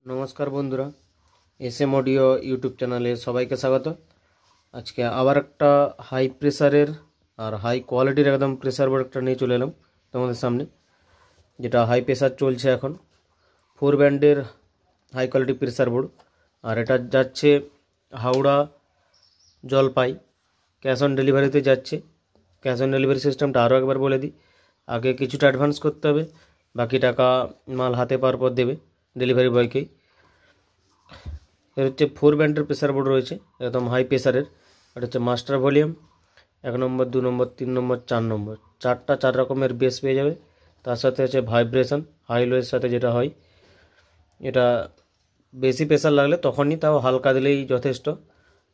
नमस्कार बंधुरा SM audio YouTube चैनले सबाइके स्वागत। आज के आबार एक हाई प्रेसारेर और हाई क्वालिटीर एकदम प्रेसार बोर्ड एक निये चले एलाम तोमादेर सामने, जेटा हाई प्रेसार चलछे एखन 4 बैंडेर हाई क्वालिटी प्रेसार बोर्ड। और एटा जाच्छे हावड़ा जलपाई कैश अन डेलिभारिते जाच्छे। कैश अन डेलिभारि सिस्टेमटा आरो एकबार बोले दी, आगे किछुटा अ্যাডভান্স करते होबे, बाकी टाका माल हाथे पाওয়ার পর देবে डेलिभारि बयके। एर হচ্ছে 4 बैंडेर प्रेसार बोर्ड रयेछे एकदम हाई प्रेसारेर। এটা হচ্ছে মাস্টার ভলিউম 1 নম্বর 2 নম্বর 3 নম্বর 4 নম্বর, চারটা 4 রকমের বেস পেয়ে যাবে। তার সাথে আছে ভাইব্রেশন হাই লোয়ের সাথে যেটা হয়, এটা বেশি প্রেসার লাগলে তখনই, তাও হালকা দিলেই যথেষ্ট।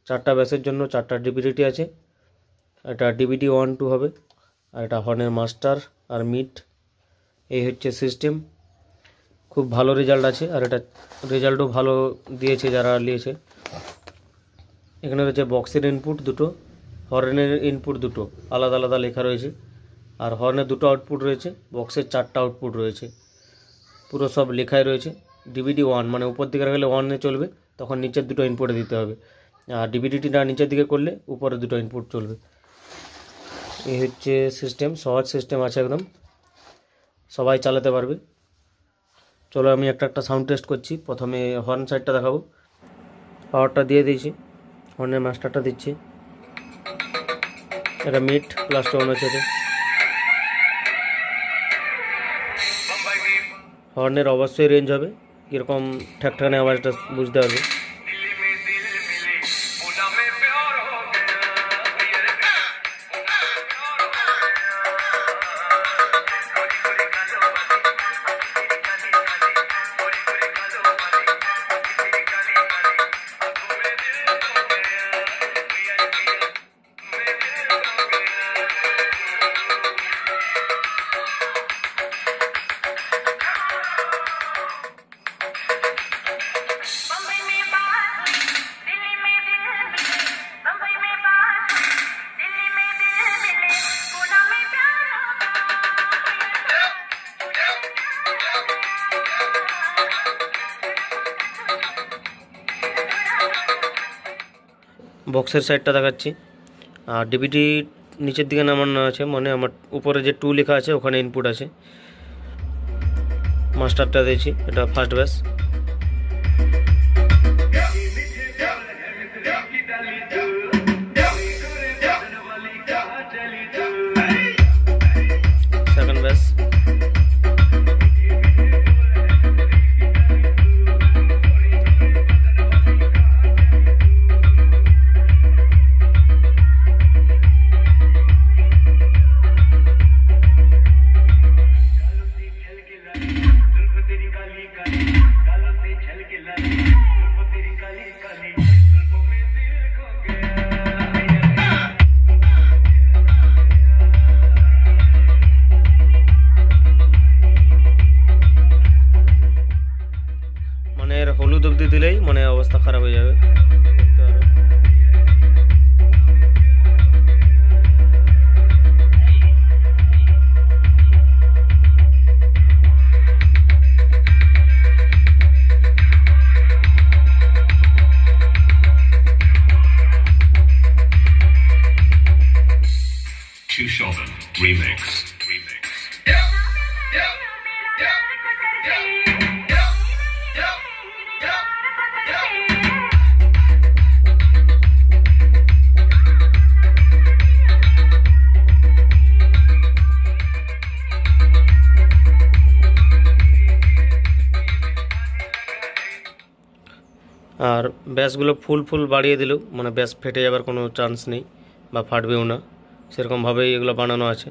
চারটা বেসের জন্য চারটা ডিভিডিটি আছে। এটা ডিভিডি 1 2 হবে। আর এটা হর্নের মাস্টার আর মিড, এই হচ্ছে সিস্টেম। खूब भालो रेजाल्ट आछे और एटा रेजाल्टो भालो दिएछे जारा लिएछे। एखाने रयेछे बक्सेर इनपुट दुटो, हर्नेर इनपुट दुटो आलादा आलादा लेखा रयेछे। और हर्नेर दुटो आउटपुट रयेछे, बक्सेर चारटा आउटपुट रयेछे, पुरो सब लेखाई रयेछे। डिविडी 1 माने ऊपर दिके राखले 1 ए चलबे, तखन नीचेर दुटो इनपुट दिते होबे। और डिविडिटा नीचेर दिके करले ऊपर दुटो इनपुट चलबे। এই হচ্ছে সিস্টেম, সহজ সিস্টেম আছে একদম, সবাই চালাতে পারবে। चलो আমি একটা একটা সাউন্ড টেস্ট করছি। প্রথমে হর্ন সাইডটা দেখাবো। পাওয়ারটা দিয়ে দিয়েছি, হর্নের মাস্টারটা দিচ্ছি। এটা মিড প্লাস টোন আছে। হর্নের অবশ্যই রেঞ্জ হবে, কীরকম ঠ্যাকঠাকানে আওয়াজটা বুঝতে পারবে। বক্সের সাইডটা দেখাচ্ছি। আর ডিভিডি নিচের দিকে নামানো আছে, মানে আমার উপরে যে 2 লেখা আছে ওখানে ইনপুট আছে। মাস্টারটা দিয়েছি, এটা ফার্স্ট বেস। Second base. হলুদ অবধি দিলেই মানে অবস্থা খারাপ হয়ে যাবে। Remix. আর ব্যাসগুলো ফুল বাড়িয়ে দিলেও মানে ব্যাস ফেটে যাবার কোনো চান্স নেই বা ফাটবেও না, সেরকমভাবেই এগুলো বানানো আছে।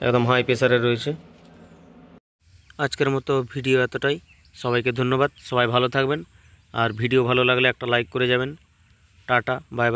একদম হাই প্রেসারে রয়েছে। আজকের মতো ভিডিও এতটাই। সবাইকে ধন্যবাদ, সবাই ভালো থাকবেন। আর ভিডিও ভালো লাগলে একটা লাইক করে যাবেন। Tata, bye bye.